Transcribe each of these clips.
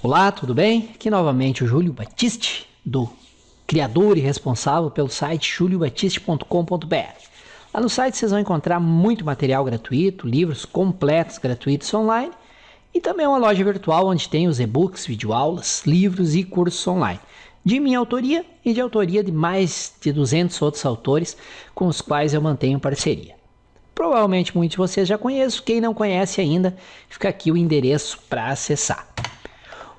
Olá, tudo bem? Aqui novamente o Júlio Batiste, do criador e responsável pelo site juliobatiste.com.br. Lá no site vocês vão encontrar muito material gratuito, livros completos gratuitos online e também uma loja virtual onde tem os e-books, videoaulas, livros e cursos online, de minha autoria e de autoria de mais de 200 outros autores com os quais eu mantenho parceria. Provavelmente muitos de vocês já conhecem, quem não conhece ainda, fica aqui o endereço para acessar.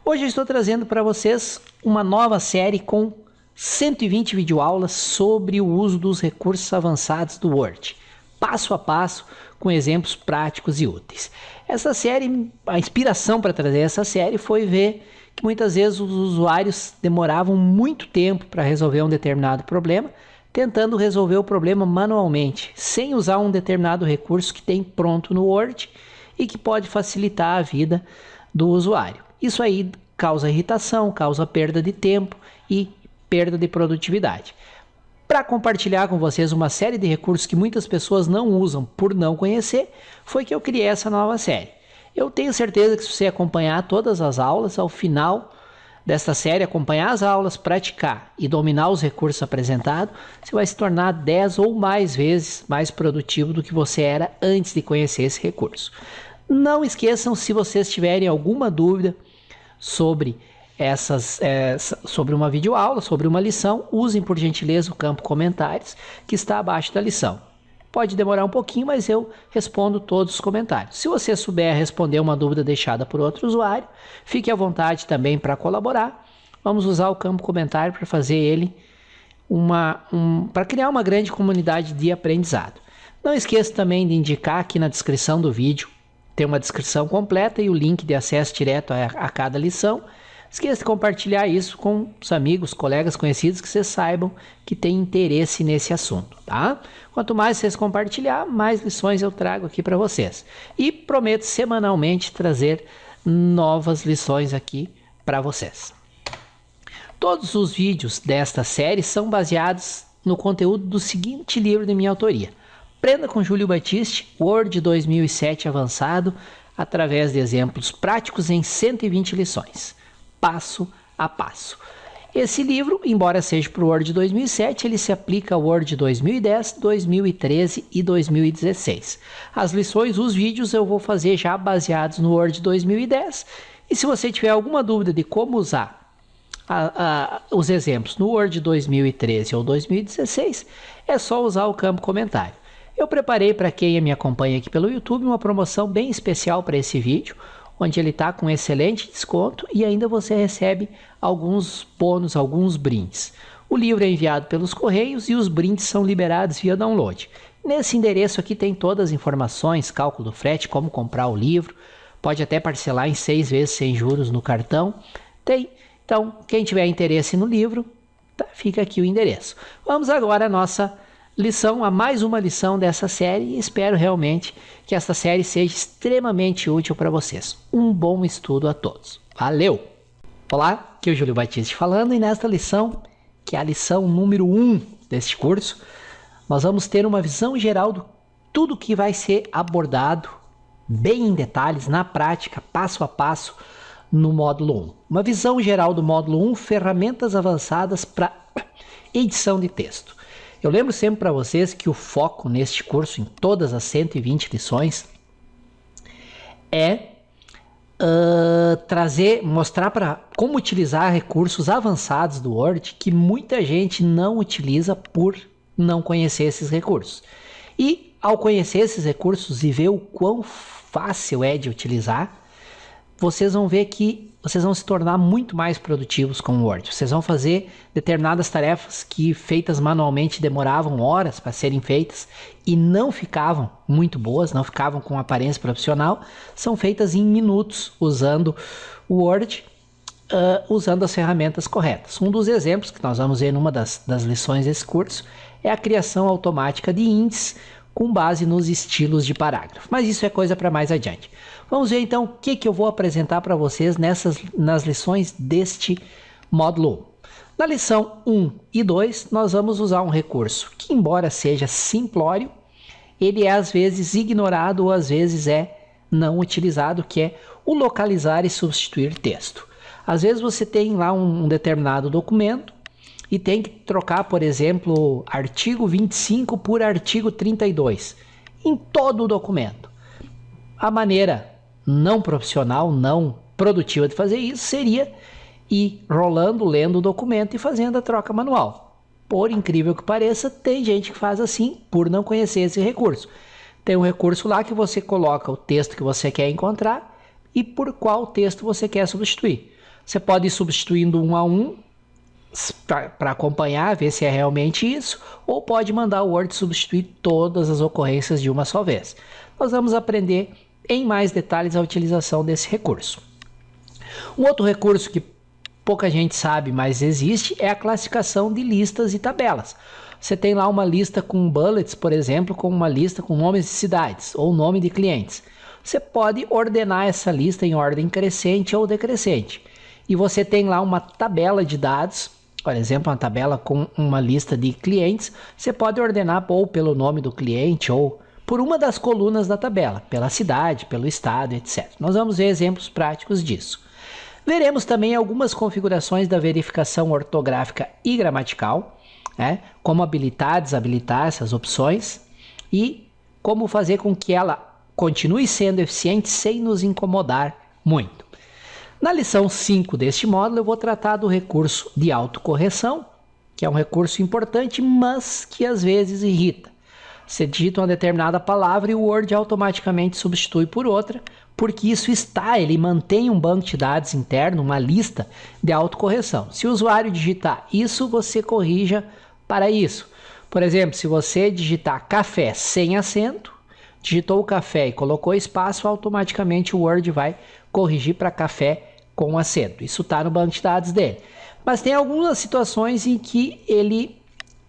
Hoje eu estou trazendo para vocês uma nova série com 120 videoaulas sobre o uso dos recursos avançados do Word, passo a passo, com exemplos práticos e úteis. Essa série, a inspiração para trazer essa série foi ver que muitas vezes os usuários demoravam muito tempo para resolver um determinado problema, tentando resolver o problema manualmente, sem usar um determinado recurso que tem pronto no Word e que pode facilitar a vida do usuário. Isso aí causa irritação, causa perda de tempo e perda de produtividade. Para compartilhar com vocês uma série de recursos que muitas pessoas não usam por não conhecer, foi que eu criei essa nova série. Eu tenho certeza que se você acompanhar todas as aulas, ao final desta série, acompanhar as aulas, praticar e dominar os recursos apresentados, você vai se tornar 10 ou mais vezes mais produtivo do que você era antes de conhecer esse recurso. Não esqueçam, se vocês tiverem alguma dúvida sobre sobre uma videoaula, sobre uma lição, usem por gentileza o campo comentários que está abaixo da lição. Pode demorar um pouquinho, mas eu respondo todos os comentários. Se você souber responder uma dúvida deixada por outro usuário, fique à vontade também para colaborar. Vamos usar o campo comentário para fazer ele para criar uma grande comunidade de aprendizado. Não esqueça também de indicar aqui na descrição do vídeo, tem uma descrição completa e o link de acesso direto a cada lição. Esqueça de compartilhar isso com os amigos, colegas, conhecidos que vocês saibam que têm interesse nesse assunto, tá? Quanto mais vocês compartilhar, mais lições eu trago aqui para vocês. E prometo semanalmente trazer novas lições aqui para vocês. Todos os vídeos desta série são baseados no conteúdo do seguinte livro de minha autoria: Aprenda com Júlio Batiste, Word 2007 avançado, através de exemplos práticos em 120 lições, passo a passo. Esse livro, embora seja para o Word 2007, ele se aplica ao Word 2010, 2013 e 2016. As lições, os vídeos eu vou fazer já baseados no Word 2010. E se você tiver alguma dúvida de como usar os exemplos no Word 2013 ou 2016, é só usar o campo comentário. Eu preparei para quem me acompanha aqui pelo YouTube uma promoção bem especial para esse vídeo, onde ele está com excelente desconto e ainda você recebe alguns bônus, alguns brindes. O livro é enviado pelos correios e os brindes são liberados via download. Nesse endereço aqui tem todas as informações, cálculo do frete, como comprar o livro, pode até parcelar em 6 vezes sem juros no cartão. Então, quem tiver interesse no livro, fica aqui o endereço. Vamos agora à nossa lição, a mais uma lição dessa série, e espero realmente que essa série seja extremamente útil para vocês. Um bom estudo a todos. Valeu! Olá, aqui é o Júlio Batiste falando, e nesta lição, que é a lição número 1 deste curso, nós vamos ter uma visão geral de tudo que vai ser abordado bem em detalhes, na prática, passo a passo, no módulo 1. Uma visão geral do módulo 1, ferramentas avançadas para edição de texto. Eu lembro sempre para vocês que o foco neste curso, em todas as 120 lições, é mostrar como utilizar recursos avançados do Word que muita gente não utiliza por não conhecer esses recursos. E ao conhecer esses recursos e ver o quão fácil é de utilizar, vocês vão ver que vocês vão se tornar muito mais produtivos com o Word. Vocês vão fazer determinadas tarefas que feitas manualmente demoravam horas para serem feitas e não ficavam muito boas, não ficavam com aparência profissional, são feitas em minutos usando o Word, usando as ferramentas corretas. Um dos exemplos que nós vamos ver numa das lições desse curso é a criação automática de índices com base nos estilos de parágrafo. Mas isso é coisa para mais adiante. Vamos ver então o que eu vou apresentar para vocês nas lições deste módulo 1. Na lição 1 e 2, nós vamos usar um recurso que, embora seja simplório, ele é às vezes ignorado ou às vezes é não utilizado, que é o localizar e substituir texto. Às vezes você tem lá um determinado documento e tem que trocar, por exemplo, artigo 25 por artigo 32 em todo o documento. A maneira não profissional, não produtiva de fazer isso seria ir rolando, lendo o documento e fazendo a troca manual. Por incrível que pareça, tem gente que faz assim por não conhecer esse recurso. Tem um recurso lá que você coloca o texto que você quer encontrar e por qual texto você quer substituir. Você pode ir substituindo um a um para acompanhar, ver se é realmente isso, ou pode mandar o Word substituir todas as ocorrências de uma só vez. Nós vamos aprender em mais detalhes a utilização desse recurso. Um outro recurso que pouca gente sabe, mas existe, é a classificação de listas e tabelas. Você tem lá uma lista com bullets, por exemplo, com uma lista com nomes de cidades ou nome de clientes. Você pode ordenar essa lista em ordem crescente ou decrescente. E você tem lá uma tabela de dados, por exemplo, uma tabela com uma lista de clientes. Você pode ordenar ou pelo nome do cliente ou por uma das colunas da tabela, pela cidade, pelo estado, etc. Nós vamos ver exemplos práticos disso. Veremos também algumas configurações da verificação ortográfica e gramatical, como habilitar, desabilitar essas opções e como fazer com que ela continue sendo eficiente sem nos incomodar muito. Na lição 5 deste módulo eu vou tratar do recurso de autocorreção, que é um recurso importante, mas que às vezes irrita. Você digita uma determinada palavra e o Word automaticamente substitui por outra, porque isso ele mantém um banco de dados interno, uma lista de autocorreção. Se o usuário digitar isso, você corrija para isso. Por exemplo, se você digitar café sem acento, digitou o café e colocou espaço, automaticamente o Word vai corrigir para café com acento. Isso está no banco de dados dele. Mas tem algumas situações em que ele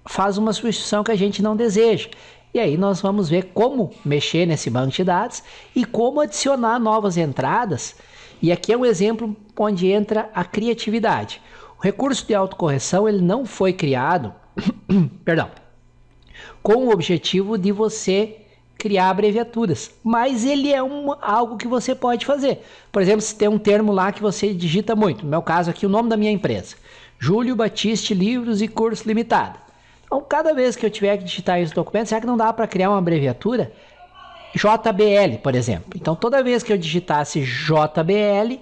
faz uma substituição que a gente não deseja. E aí nós vamos ver como mexer nesse banco de dados e como adicionar novas entradas. E aqui é um exemplo onde entra a criatividade. O recurso de autocorreção ele não foi criado com o objetivo de você criar abreviaturas, mas ele é algo que você pode fazer. Por exemplo, se tem um termo lá que você digita muito, no meu caso aqui o nome da minha empresa, Júlio Batiste Livros e Cursos Limitada. Então, cada vez que eu tiver que digitar esse documento, será que não dá para criar uma abreviatura? JBL, por exemplo. Então, toda vez que eu digitasse JBL,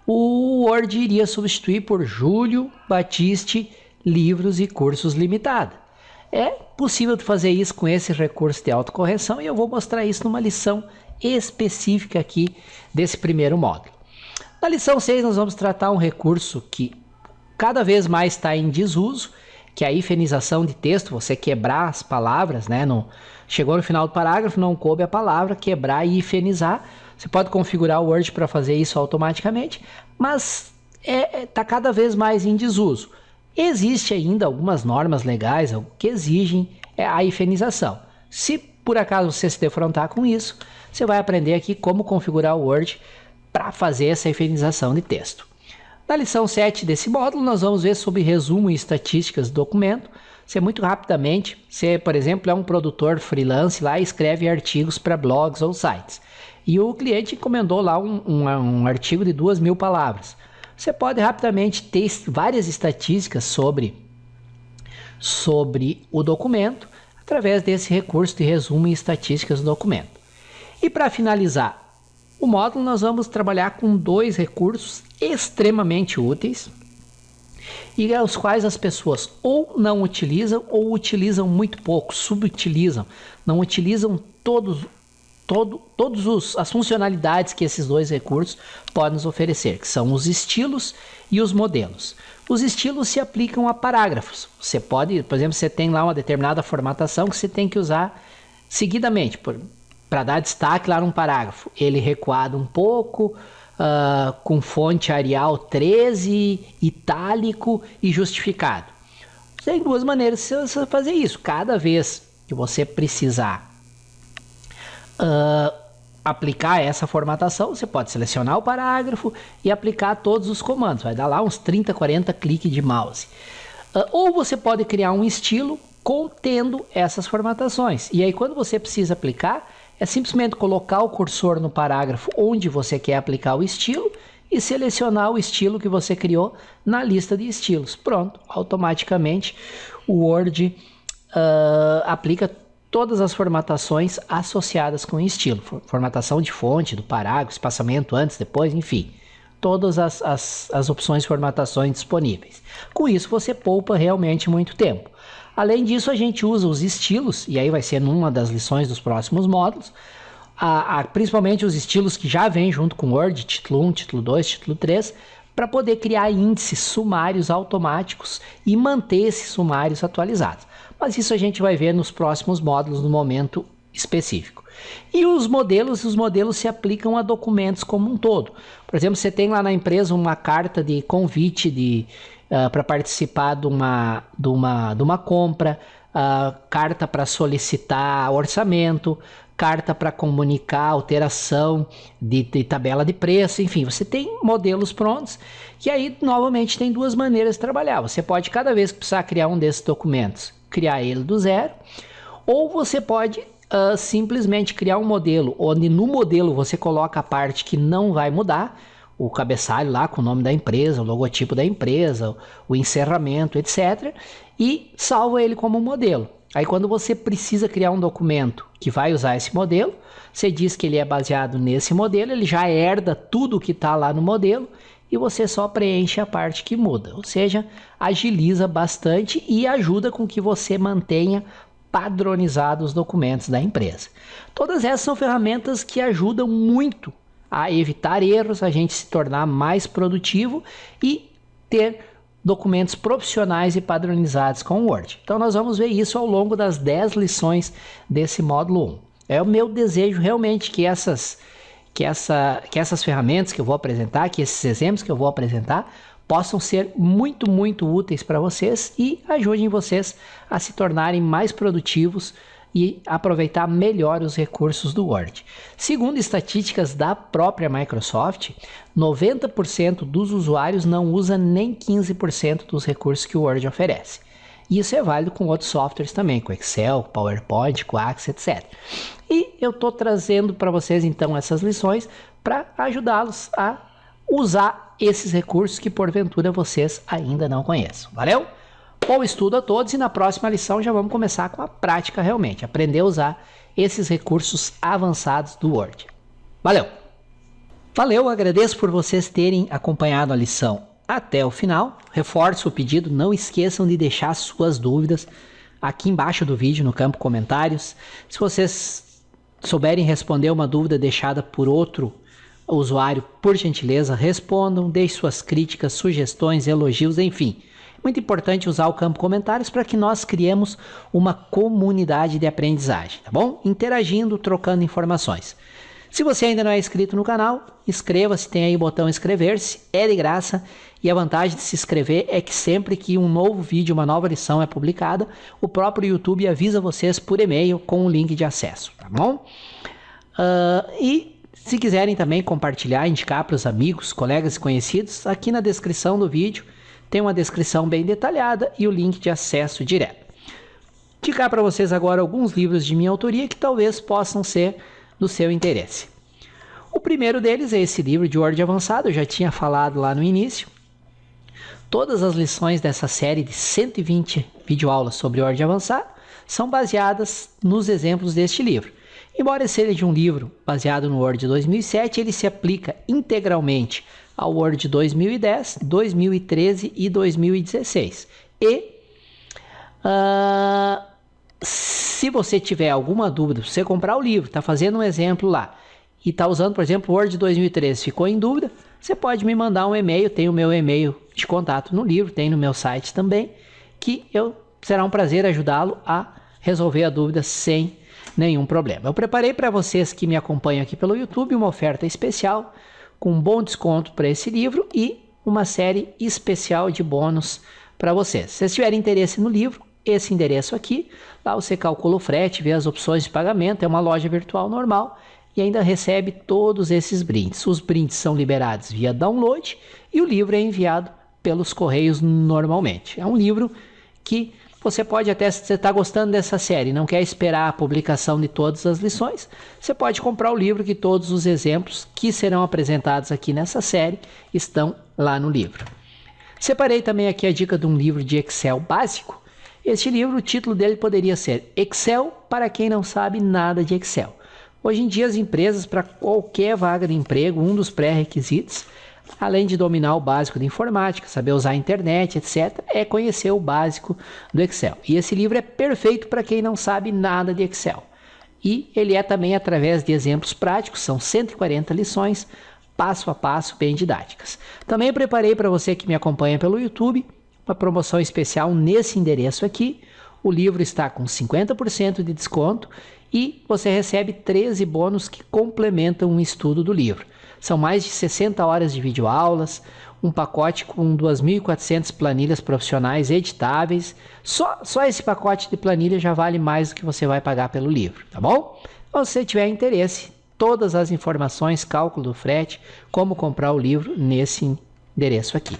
o Word iria substituir por Júlio Batiste Livros e Cursos Limitada. É possível fazer isso com esse recurso de autocorreção e eu vou mostrar isso numa lição específica aqui desse primeiro módulo. Na lição 6, nós vamos tratar um recurso que cada vez mais está em desuso, que é a hifenização de texto, você quebrar as palavras, chegou no final do parágrafo, não coube a palavra, quebrar e hifenizar. Você pode configurar o Word para fazer isso automaticamente, mas está cada vez mais em desuso. Existe ainda algumas normas legais que exigem a hifenização. Se por acaso você se defrontar com isso, você vai aprender aqui como configurar o Word para fazer essa hifenização de texto. Na lição 7 desse módulo, nós vamos ver sobre resumo e estatísticas do documento. Você muito rapidamente, você, por exemplo, é um produtor freelance lá e escreve artigos para blogs ou sites. E o cliente encomendou lá um artigo de 2.000 palavras. Você pode rapidamente ter várias estatísticas sobre o documento através desse recurso de resumo e estatísticas do documento. E para finalizar o módulo, nós vamos trabalhar com 2 recursos extremamente úteis e os quais as pessoas ou não utilizam ou utilizam muito pouco, subutilizam, não utilizam todas as funcionalidades que esses 2 recursos podem nos oferecer, que são os estilos e os modelos. Os estilos se aplicam a parágrafos. Você pode, por exemplo, você tem lá uma determinada formatação que você tem que usar seguidamente, para dar destaque lá num parágrafo. Ele recuado um pouco, com fonte Arial 13, itálico e justificado. Tem 2 maneiras de você fazer isso. Cada vez que você precisar aplicar essa formatação, você pode selecionar o parágrafo e aplicar todos os comandos. Vai dar lá uns 30, 40 cliques de mouse. Ou você pode criar um estilo contendo essas formatações. E aí quando você precisa aplicar, é simplesmente colocar o cursor no parágrafo onde você quer aplicar o estilo e selecionar o estilo que você criou na lista de estilos. Pronto, automaticamente o Word aplica todas as formatações associadas com o estilo. Formatação de fonte, do parágrafo, espaçamento antes, depois, enfim. Todas as opções de formatações disponíveis. Com isso você poupa realmente muito tempo. Além disso, a gente usa os estilos, e aí vai ser numa das lições dos próximos módulos, principalmente os estilos que já vêm junto com o Word, título 1, título 2, título 3, para poder criar índices sumários automáticos e manter esses sumários atualizados. Mas isso a gente vai ver nos próximos módulos no momento específico. E os modelos se aplicam a documentos como um todo. Por exemplo, você tem lá na empresa uma carta de convite para participar de uma compra, carta para solicitar orçamento, carta para comunicar alteração de tabela de preço, enfim, você tem modelos prontos, que aí novamente tem duas maneiras de trabalhar. Você pode, cada vez que precisar criar um desses documentos, criar ele do zero, ou você pode simplesmente criar um modelo, onde no modelo você coloca a parte que não vai mudar, o cabeçalho lá com o nome da empresa, o logotipo da empresa, o encerramento, etc. E salva ele como modelo. Aí quando você precisa criar um documento que vai usar esse modelo, você diz que ele é baseado nesse modelo, ele já herda tudo que está lá no modelo e você só preenche a parte que muda. Ou seja, agiliza bastante e ajuda com que você mantenha padronizado os documentos da empresa. Todas essas são ferramentas que ajudam muito a evitar erros, a gente se tornar mais produtivo e ter documentos profissionais e padronizados com o Word. Então nós vamos ver isso ao longo das 10 lições desse módulo 1. É o meu desejo realmente que essas ferramentas que eu vou apresentar, que esses exemplos que eu vou apresentar, possam ser muito, muito úteis para vocês e ajudem vocês a se tornarem mais produtivos e aproveitar melhor os recursos do Word. Segundo estatísticas da própria Microsoft, 90% dos usuários não usa nem 15% dos recursos que o Word oferece. Isso é válido com outros softwares também, com Excel, PowerPoint, com Access, etc. E eu estou trazendo para vocês então essas lições para ajudá-los a usar esses recursos que porventura vocês ainda não conheçam. Valeu? Bom estudo a todos e na próxima lição já vamos começar com a prática realmente, aprender a usar esses recursos avançados do Word. Valeu! Valeu, agradeço por vocês terem acompanhado a lição até o final. Reforço o pedido, não esqueçam de deixar suas dúvidas aqui embaixo do vídeo no campo comentários. Se vocês souberem responder uma dúvida deixada por outro usuário, por gentileza, respondam, deixem suas críticas, sugestões, elogios, enfim. Muito importante usar o campo comentários para que nós criemos uma comunidade de aprendizagem, tá bom? Interagindo, trocando informações. Se você ainda não é inscrito no canal, inscreva-se, tem aí o botão inscrever-se, é de graça e a vantagem de se inscrever é que sempre que um novo vídeo, uma nova lição é publicada, o próprio YouTube avisa vocês por e-mail com o link de acesso, tá bom? E se quiserem também compartilhar, indicar para os amigos, colegas e conhecidos, aqui na descrição do vídeo tem uma descrição bem detalhada e o link de acesso direto. Indicar para vocês agora alguns livros de minha autoria que talvez possam ser do seu interesse. O primeiro deles é esse livro de Word avançado, eu já tinha falado lá no início. Todas as lições dessa série de 120 videoaulas sobre Word avançado são baseadas nos exemplos deste livro. Embora seja um livro baseado no Word 2007, ele se aplica integralmente ao Word 2010, 2013 e 2016. E se você tiver alguma dúvida, você comprar o livro, está fazendo um exemplo lá e está usando, por exemplo, o Word 2013, ficou em dúvida, você pode me mandar um e-mail, tem o meu e-mail de contato no livro, tem no meu site também, que será um prazer ajudá-lo a resolver a dúvida sem nenhum problema. Eu preparei para vocês que me acompanham aqui pelo YouTube uma oferta especial com um bom desconto para esse livro e uma série especial de bônus para vocês. Se vocês tiverem interesse no livro, esse endereço aqui, lá você calcula o frete, vê as opções de pagamento, é uma loja virtual normal e ainda recebe todos esses brindes. Os brindes são liberados via download e o livro é enviado pelos correios normalmente. É um livro que Você pode até, se você está gostando dessa série e não quer esperar a publicação de todas as lições, você pode comprar o livro, que todos os exemplos que serão apresentados aqui nessa série estão lá no livro. Separei também aqui a dica de um livro de Excel básico. Este livro, o título dele poderia ser Excel para quem não sabe nada de Excel. Hoje em dia as empresas, para qualquer vaga de emprego, um dos pré-requisitos, além de dominar o básico de informática, saber usar a internet, etc., é conhecer o básico do Excel. E esse livro é perfeito para quem não sabe nada de Excel. E ele é também através de exemplos práticos, são 140 lições, passo a passo, bem didáticas. Também preparei para você que me acompanha pelo YouTube uma promoção especial nesse endereço aqui. O livro está com 50% de desconto e você recebe 13 bônus que complementam o estudo do livro. São mais de 60 horas de videoaulas, um pacote com 2.400 planilhas profissionais editáveis. Só esse pacote de planilha já vale mais do que você vai pagar pelo livro, tá bom? Então, se você tiver interesse, todas as informações, cálculo do frete, como comprar o livro nesse endereço aqui.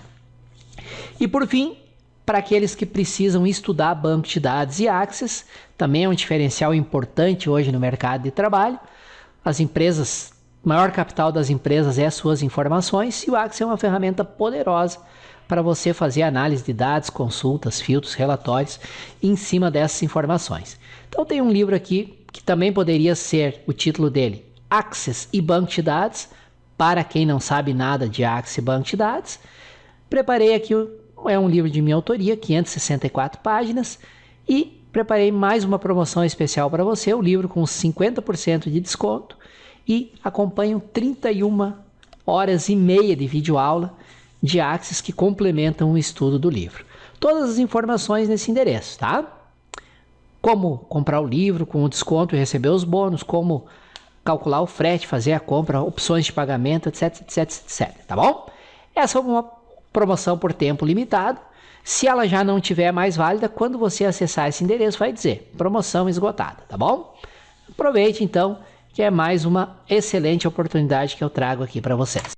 E por fim, para aqueles que precisam estudar banco de dados e Access, também é um diferencial importante hoje no mercado de trabalho. As empresas, o maior capital das empresas é as suas informações, e o Access é uma ferramenta poderosa para você fazer análise de dados, consultas, filtros, relatórios em cima dessas informações. Então tem um livro aqui que também poderia ser o título dele, Access e Banco de Dados, para quem não sabe nada de Access e Banco de Dados. Preparei aqui, é um livro de minha autoria, 564 páginas, e preparei mais uma promoção especial para você, o livro com 50% de desconto, e acompanham 31 horas e meia de videoaula de Access que complementam o estudo do livro. Todas as informações nesse endereço, tá? Como comprar o livro com o desconto e receber os bônus, como calcular o frete, fazer a compra, opções de pagamento, etc, etc, etc, tá bom? Essa é uma promoção por tempo limitado. Se ela já não tiver mais válida, quando você acessar esse endereço vai dizer promoção esgotada, tá bom? Aproveite então, que é mais uma excelente oportunidade que eu trago aqui para vocês.